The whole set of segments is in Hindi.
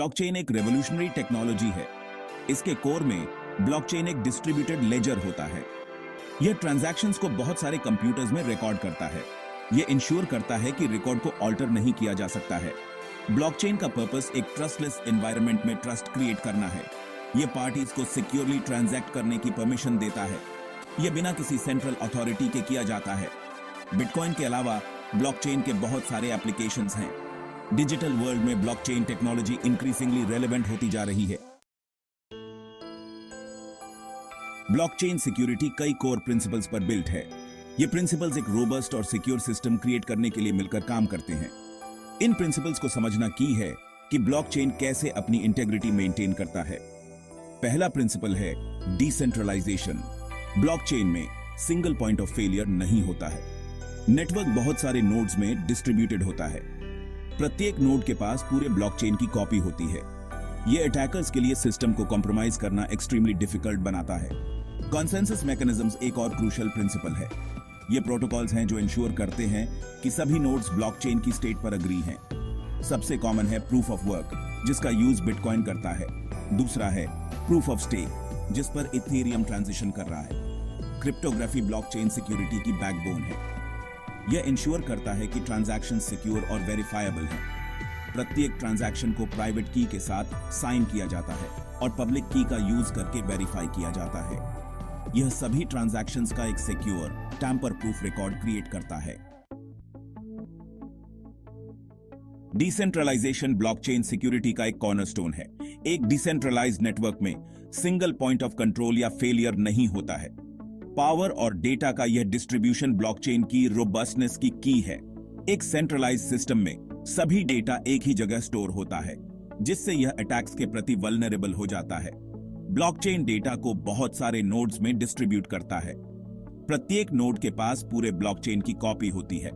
ब्लॉकचेन एक रेवोल्यूशनरी टेक्नोलॉजी है। इसके कोर में ब्लॉकचेन एक डिस्ट्रीब्यूटेड लेजर होता है। यह ट्रांजैक्शंस को बहुत सारे कंप्यूटर्स में रिकॉर्ड करता है। यह इंश्योर करता है कि रिकॉर्ड को ऑल्टर नहीं किया जा सकता है। ब्लॉकचेन का पर्पस एक ट्रस्टलेस एनवायरनमेंट में ट्रस्ट क्रिएट करना है। यह पार्टीज को सिक्योरली ट्रांजैक्ट करने की परमिशन देता है। यह बिना किसी सेंट्रल अथॉरिटी के किया जाता है। बिटकॉइन के अलावा ब्लॉकचेन के बहुत सारे एप्लीकेशंस हैं। डिजिटल वर्ल्ड में ब्लॉकचेन टेक्नोलॉजी इंक्रीजिंगली रेलेवेंट होती जा रही है। ब्लॉकचेन सिक्योरिटी कई कोर प्रिंसिपल्स पर बिल्ट है। ये प्रिंसिपल्स एक रोबस्ट और सिक्योर सिस्टम क्रिएट करने के लिए मिलकर काम करते हैं। इन प्रिंसिपल्स को समझना की है कि ब्लॉकचेन कैसे अपनी इंटेग्रिटी मेंटेन करता है। पहला प्रिंसिपल है डिसेंट्रलाइजेशन। ब्लॉकचेन में सिंगल पॉइंट ऑफ फेलियर नहीं होता है। नेटवर्क बहुत सारे नोड्स में डिस्ट्रीब्यूटेड होता है। प्रत्येक नोड के पास पूरे ब्लॉकचेन की कॉपी होती है। यह अटैकर्स के लिए सिस्टम को कॉम्प्रोमाइज करना एक्सट्रीमली डिफिकल्ट बनाता है। कॉन्सेंसस मैकेनिज्म्स एक और क्रूशियल प्रिंसिपल है। ये प्रोटोकॉल्स हैं जो इंश्योर करते हैं कि सभी नोड्स ब्लॉकचेन की स्टेट पर अग्री हैं। सबसे कॉमन है प्रूफ ऑफ वर्क, जिसका यूज बिटकॉइन करता है। दूसरा है प्रूफ ऑफ स्टेक, जिस पर इथेरियम ट्रांजिशन कर रहा है। क्रिप्टोग्राफी ब्लॉकचेन सिक्योरिटी की बैकबोन है। यह इंश्योर करता है कि ट्रांजैक्शन सिक्योर और वेरीफाएबल है। प्रत्येक ट्रांजैक्शन को प्राइवेट की के साथ साइन किया जाता है और पब्लिक की का यूज करके वेरीफाई किया जाता है। यह सभी ट्रांजैक्शंस का एक secure, tamper proof record create करता है। डिसेंट्रलाइजेशन ब्लॉकचेन सिक्योरिटी का एक कॉर्नरस्टोन है। एक डिसेंट्रलाइज्ड नेटवर्क में सिंगल पॉइंट ऑफ कंट्रोल या फेलियर नहीं होता है। पावर और डेटा का यह डिस्ट्रीब्यूशन ब्लॉकचेन की रोबस्टनेस की है। एक सेंट्रलाइज्ड सिस्टम में सभी डेटा एक ही जगह स्टोर होता है, जिससे यह अटैक्स के प्रति वल्नरेबल हो जाता है। ब्लॉकचेन डेटा को बहुत सारे नोड्स में डिस्ट्रीब्यूट करता है। प्रत्येक नोड के पास पूरे ब्लॉकचेन की कॉपी होती है।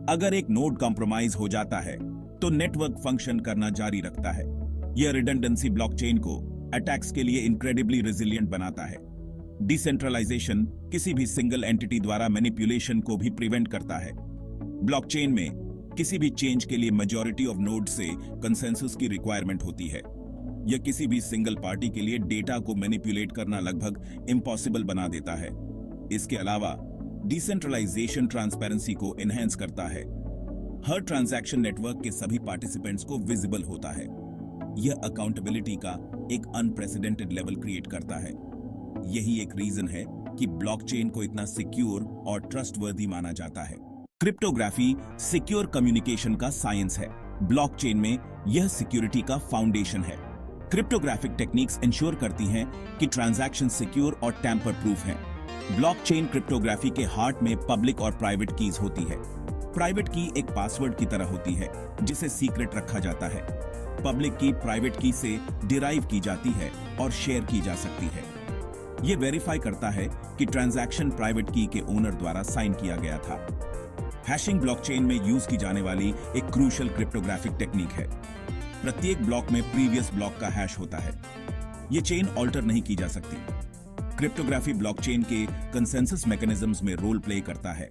अगर एक नोड कॉम्प्रोमाइज हो जाता है तो नेटवर्क फंक्शन करना जारी रखता है। यह रिडंडेंसी ब्लॉकचेन को अटैक्स के लिए इनक्रेडिबली रेजिलिएंट बनाता है। डिसेंट्रलाइजेशन किसी भी सिंगल एंटिटी द्वारा मैनिपुलेशन को भी प्रिवेंट करता है। ब्लॉकचेन में किसी भी चेंज के लिए मेजॉरिटी ऑफ नोड से कंसेंसस की रिक्वायरमेंट होती है। यह किसी भी सिंगल पार्टी के लिए डेटा को मैनिपुलेट करना लगभग इम्पॉसिबल बना देता है। इसके अलावा डिसेंट्रलाइजेशन ट्रांसपेरेंसी को एनहेंस करता है। हर ट्रांजैक्शन नेटवर्क के सभी पार्टिसिपेंट्स को विजिबल होता है। यह अकाउंटेबिलिटी का एक अनप्रेसिडेंटेड लेवल क्रिएट करता है। यही एक रीजन है कि ब्लॉकचेन को इतना सिक्योर और ट्रस्टवर्दी माना जाता है। क्रिप्टोग्राफी सिक्योर कम्युनिकेशन का साइंस है। ब्लॉकचेन में यह सिक्योरिटी का फाउंडेशन है। क्रिप्टोग्राफिक टेक्निक्स इंश्योर करती हैं कि ट्रांजैक्शन सिक्योर और टैम्पर प्रूफ हैं। ब्लॉकचेन क्रिप्टोग्राफी के हार्ट में पब्लिक और प्राइवेट कीज होती है। प्राइवेट की एक पासवर्ड की तरह होती है, जिसे सीक्रेट रखा जाता है। पब्लिक की प्राइवेट की से डिराइव की जाती है और शेयर की जा सकती है। यह वेरीफाई करता है कि ट्रांजैक्शन प्राइवेट की के ओनर द्वारा साइन किया गया था। हैशिंग ब्लॉकचेन में यूज की जाने वाली एक क्रूशियल क्रिप्टोग्राफिक टेक्निक है। प्रत्येक ब्लॉक में प्रीवियस ब्लॉक का हैश होता है। यह चेन ऑल्टर नहीं की जा सकती। क्रिप्टोग्राफी ब्लॉकचेन के कंसेंसस मैकेनिज्म्स में रोल प्ले करता है।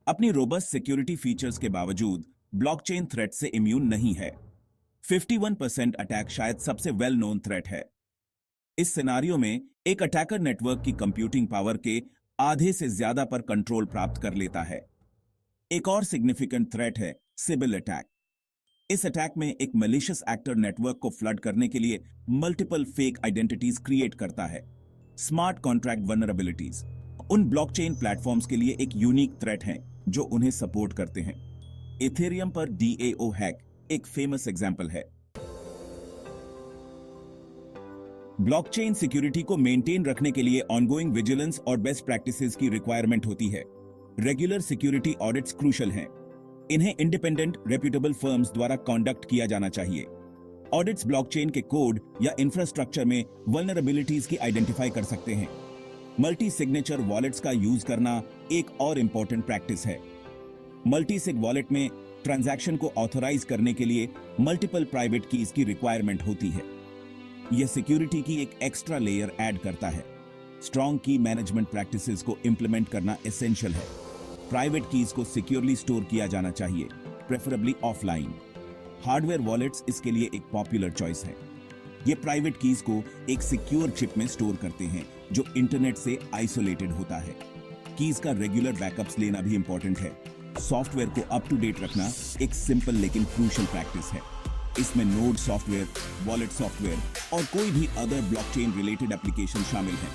अपनी रोबस्ट सिक्योरिटी फीचर्स के बावजूद ब्लॉकचेन थ्रेट से इम्यून नहीं है। 51% अटैक शायद सबसे वेल नोन थ्रेट है। इस सिनारियो में एक अटैकर नेटवर्क की कंप्यूटिंग पावर के आधे से ज्यादा पर कंट्रोल प्राप्त कर लेता है। एक और सिग्निफिकेंट थ्रेट है सिबिल अटैक। इस अटैक में एक मैलिशियस एक्टर नेटवर्क को फ्लड करने के लिए मल्टीपल फेक आइडेंटिटीज क्रिएट करता है। स्मार्ट कॉन्ट्रैक्ट वल्नरेबिलिटीज उन ब्लॉकचेन प्लेटफॉर्म्स के लिए एक यूनिक थ्रेट हैं जो उन्हें सपोर्ट करते हैं। इथेरियम पर DAO हैक एक फेमस एग्जांपल है। ब्लॉकचेन सिक्योरिटी को मेंटेन रखने के लिए ऑनगोइंग विजिलेंस और बेस्ट प्रैक्टिसेस की रिक्वायरमेंट होती है। रेगुलर सिक्योरिटी ऑडिट्स क्रूशियल हैं। इन्हें इंडिपेंडेंट रेप्यूटेबल फर्म्स द्वारा कंडक्ट किया जाना चाहिए। ऑडिट्स ब्लॉकचेन के कोड या इंफ्रास्ट्रक्चर में वल्नरेबिलिटीज की आइडेंटिफाई कर सकते हैं। मल्टी सिग्नेचर वॉलेट्स का यूज करना एक और इंपॉर्टेंट प्रैक्टिस है। मल्टी सिग वॉलेट में ट्रांजैक्शन को ऑथराइज करने के लिए मल्टीपल प्राइवेट कीज की रिक्वायरमेंट होती है। यह सिक्योरिटी की एक एक्स्ट्रा लेयर ऐड करता है। स्ट्रॉन्ग की मैनेजमेंट प्रैक्टिसेस को इंप्लीमेंट करना एसेंशियल है। प्राइवेट कीज को सिक्योरली स्टोर किया जाना चाहिए, प्रेफरेबली ऑफलाइन। हार्डवेयर वॉलेट्स इसके लिए एक पॉपुलर चॉइस है। ये प्राइवेट कीज को एक सिक्योर चिप में स्टोर करते हैं जो इंटरनेट से आइसोलेटेड होता है। कीज का रेगुलर बैकअप्स लेना भी इंपॉर्टेंट है। सॉफ्टवेयर को अप टू डेट रखना एक सिंपल लेकिन क्रूशियल प्रैक्टिस है। इसमें नोड सॉफ्टवेयर, वॉलेट सॉफ्टवेयर और कोई भी अदर ब्लॉकचेन रिलेटेड एप्लीकेशन शामिल हैं।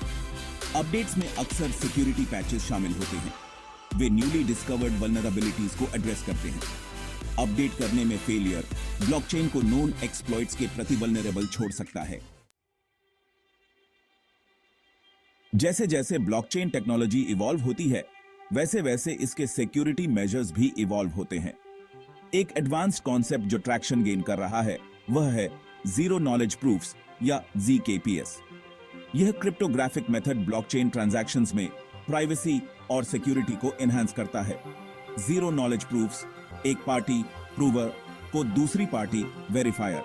अपडेट्स में अक्सर सिक्योरिटी पैचेस शामिल होते हैं। वे न्यूली डिस्कवर्ड वल्नरेबिलिटीज को एड्रेस करते हैं। अपडेट करने में फेलियर ब्लॉकचेन को नोन एक्सप्लॉइट्स के प्रति वल्नरेबल छोड़ सकता है। जैसे जैसे ब्लॉकचेन टेक्नोलॉजी इवॉल्व होती है, वैसे वैसे इसके सिक्योरिटी मेजर्स भी इवॉल्व होते हैं। एक एडवांस्ड कॉन्सेप्ट जो ट्रैक्शन गेन कर रहा है वह है जीरो नॉलेज प्रूफ्स या ZKPS। यह क्रिप्टोग्राफिक मेथड ब्लॉकचेन ट्रांजैक्शंस में प्राइवेसी और सिक्योरिटी को एनहांस करता है। जीरो नॉलेज प्रूफ्स एक पार्टी प्रूवर को दूसरी पार्टी वेरीफायर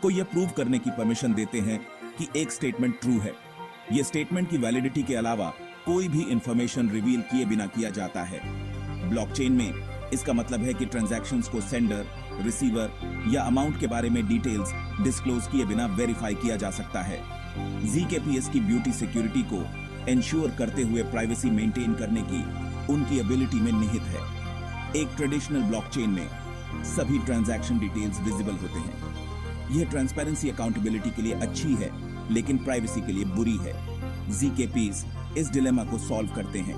को यह प्रूव करने की परमिशन देते हैं कि एक स्टेटमेंट ट्रू है। यह स्टेटमेंट की वैलिडिटी के अलावा कोई भी इंफॉर्मेशन रिवील किए बिना किया जाता है। ब्लॉकचेन में इसका मतलब है कि ट्रांजैक्शंस को सेंडर, रिसीवर या अमाउंट के बारे में डिटेल्स डिस्क्लोज किए बिना वेरीफाई किया जा सकता है। ZKPS की ब्यूटी सिक्योरिटी को एंश्योर करते हुए प्राइवेसी मेंटेन करने की उनकी एबिलिटी में निहित है। एक ट्रेडिशनल ब्लॉकचेन में सभी ट्रांजैक्शन डिटेल्स विजिबल होते हैं। यह ट्रांसपेरेंसी अकाउंटेबिलिटी के लिए अच्छी है, लेकिन प्राइवेसी के लिए बुरी है। ZKPs इस डिलेमा को सॉल्व करते हैं।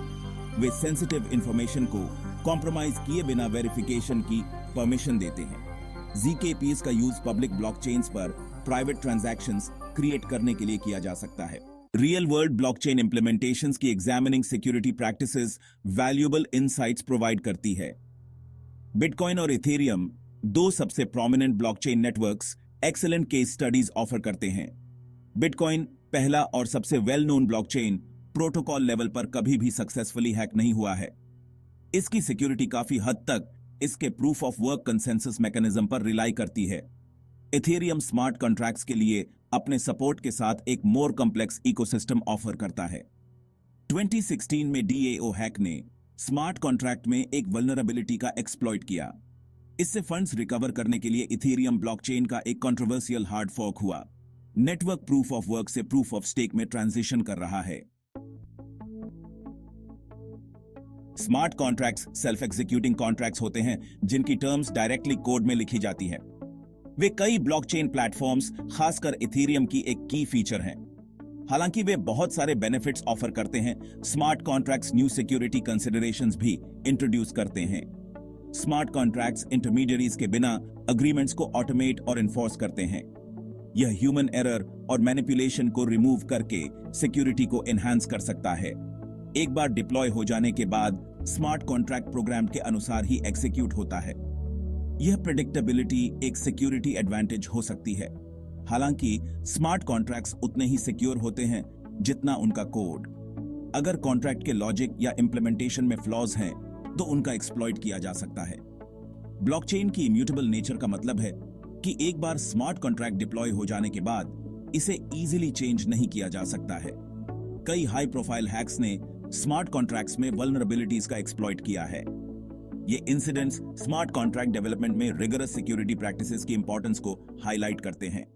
वे सेंसिटिव इंफॉर्मेशन को कॉम्प्रोमाइज किए बिना वेरिफिकेशन की परमिशन देते हैं। ZKPs का यूज पब्लिक ब्लॉकचेन्स पर प्राइवेट ट्रांजैक्शंस क्रिएट करने के लिए किया जा सकता है। रियल वर्ल्ड ब्लॉकचेन इंप्लीमेंटेशंस की examining security practices valuable insights provide करती है। बिटकॉइन और इथेरियम, दो सबसे prominent blockchain networks, excellent case studies offer करते हैं। बिटकॉइन पहला और सबसे well known blockchain protocol level पर कभी भी सक्सेसफुली हैक नहीं हुआ है। इसकी सिक्योरिटी काफी हद तक इसके proof of work consensus mechanism पर रिलाई करती है। इथेरियम स्मार्ट कॉन्ट्रैक्ट्स के लिए अपने सपोर्ट के साथ एक मोर कॉम्प्लेक्स इकोसिस्टम ऑफर करता है। 2016 में DAO हैक ने स्मार्ट कॉन्ट्रैक्ट में एक वल्नरेबिलिटी का एक्सप्लॉइट किया। इससे फंड्स रिकवर करने के लिए इथेरियम ब्लॉकचेन का एक कंट्रोवर्शियल हार्ड फॉर्क हुआ। नेटवर्क प्रूफ ऑफ वर्क से प्रूफ ऑफ स्टेक में ट्रांजिशन कर रहा है। Smart contracts self executing contracts होते हैं जिनकी टर्म्स डायरेक्टली कोड में लिखी जाती है। वे कई ब्लॉकचेन प्लेटफॉर्म्स, खासकर इथेरियम की एक की फीचर हैं। हालांकि वे बहुत सारे बेनिफिट्स ऑफर करते हैं, smart contracts new security considerations भी इंट्रोड्यूस करते हैं। स्मार्ट कॉन्ट्रैक्ट्स इंटरमीडियरीज के बिना अग्रीमेंट्स को ऑटोमेट और इन्फोर्स करते हैं। यह ह्यूमन एरर और मैनिपुलेशन को रिमूव करके सिक्योरिटी को एनहांस कर सकता है। एक बार डिप्लॉय हो जाने के बाद स्मार्ट कॉन्ट्रैक्ट प्रोग्राम के अनुसार ही एग्जीक्यूट होता है। यह प्रेडिक्टेबिलिटी एक सिक्योरिटी एडवांटेज हो सकती है। हालांकि स्मार्ट कॉन्ट्रैक्ट्स उतने ही सिक्योर होते हैं जितना उनका कोड। अगर कॉन्ट्रैक्ट के लॉजिक या इंप्लीमेंटेशन में फ्लॉज हैं, तो उनका एक्सप्लॉइट किया जा सकता है। ब्लॉकचेन की इम्यूटेबल नेचर का मतलब है कि एक बार स्मार्ट कॉन्ट्रैक्ट डिप्लॉय हो जाने के बाद इसे इजीली चेंज नहीं किया जा सकता है। कई हाई प्रोफाइल हैक्स ने स्मार्ट कॉन्ट्रैक्ट्स में वल्नरेबिलिटीज का एक्सप्लॉइट किया है। ये इंसिडेंट्स स्मार्ट कॉन्ट्रैक्ट डेवलपमेंट में रिगरस सिक्योरिटी प्रैक्टिसेस की इंपॉर्टेंस को हाईलाइट करते हैं।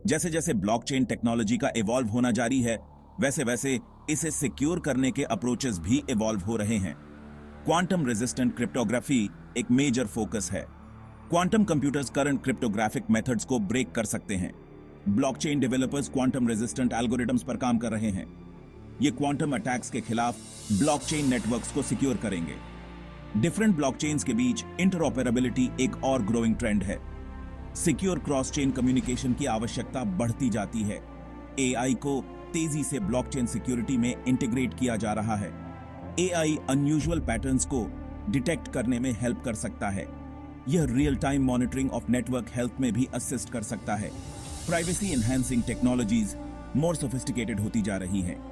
जैसे जैसे ब्लॉकचेन टेक्नोलॉजी का इवॉल्व होना जारी है, वैसे वैसे इसे सिक्योर करने के अप्रोचेस भी इवॉल्व हो रहे हैं। क्वांटम रेजिस्टेंट क्रिप्टोग्राफी एक मेजर फोकस है। Quantum computers current cryptographic methods को ब्रेक कर सकते हैं। Blockchain developers quantum resistant algorithms पर काम कर रहे हैं। ये क्वांटम अटैक्स के खिलाफ ब्लॉकचेन नेटवर्क्स को सिक्योर करेंगे। डिफरेंट ब्लॉकचेन्स के बीच इंटरऑपरेबिलिटी एक और ग्रोइंग ट्रेंड है। सिक्योर क्रॉस चेन कम्युनिकेशन की आवश्यकता बढ़ती जाती है। AI को तेजी से ब्लॉकचेन सिक्योरिटी में इंटीग्रेट किया जा रहा है। AI अनयूजुअल पैटर्न्स को डिटेक्ट करने में हेल्प कर सकता है। यह real time monitoring of network health में भी असिस्ट कर सकता है। प्राइवेसी एनहांसिंग टेक्नोलॉजीज मोर सोफिस्टिकेटेड होती जा रही हैं।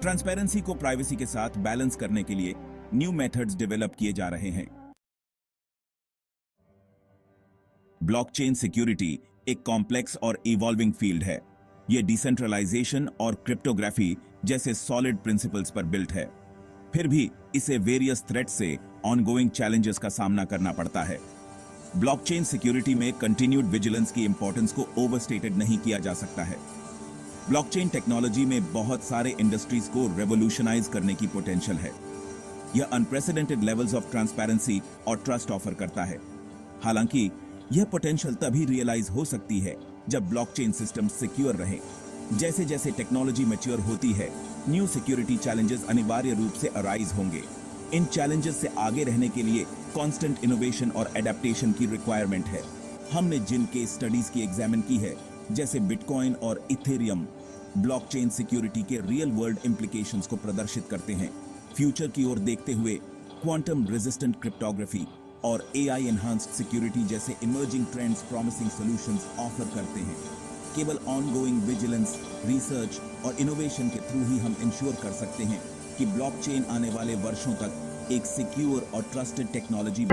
ट्रांसपेरेंसी को प्राइवेसी के साथ बैलेंस करने के लिए न्यू मेथड्स डेवलप किए जा रहे हैं। ब्लॉकचेन सिक्योरिटी एक कॉम्प्लेक्स और इवॉल्विंग फील्ड है। यह डिसेंट्रलाइजेशन और क्रिप्टोग्राफी जैसे सॉलिड प्रिंसिपल्स पर बिल्ट है। फिर भी इसे वेरियस थ्रेट्स से ऑनगोइंग चैलेंजेस का सामना करना पड़ता है। ब्लॉकचेन सिक्योरिटी में कंटिन्यूड विजिलेंस की इंपॉर्टेंस को ओवरस्टेटेड नहीं किया जा सकता है। ब्लॉकचेन टेक्नोलॉजी में बहुत सारे इंडस्ट्रीज को रेवोल्यूशनाइज करने की पोटेंशियल है। यह अनप्रेसिडेंटेड लेवल्स ऑफ ट्रांसपेरेंसी और ट्रस्ट ऑफर करता है। हालांकि यह पोटेंशियल तभी रियलाइज हो सकती है जब ब्लॉकचेन सिस्टम सिक्योर रहे। जैसे जैसे टेक्नोलॉजी मैच्योर होती है, न्यू सिक्योरिटी चैलेंजेस अनिवार्य रूप से अराइज होंगे। इन चैलेंजेस से आगे रहने के लिए कांस्टेंट इनोवेशन और एडेप्टेशन की रिक्वायरमेंट है। हमने जिन केस स्टडीज की एग्जामिन की है, जैसे बिटकॉइन और इथेरियम, ब्लॉकचेन सिक्योरिटी के रियल वर्ल्ड इंप्लीकेशंस को प्रदर्शित करते हैं। फ्यूचर की ओर देखते हुए क्वांटम रेजिस्टेंट क्रिप्टोग्राफी और एआई एनहांस्ड सिक्योरिटी जैसे emerging trends promising solutions offer करते हैं। केवल ऑनगोइंग विजिलेंस, रिसर्च और इनोवेशन के थ्रू ही हम इंश्योर कर सकते हैं कि ब्लॉकचेन आने वाले वर्षों तक एक सिक्योर और ट्रस्टेड टेक्नोलॉजी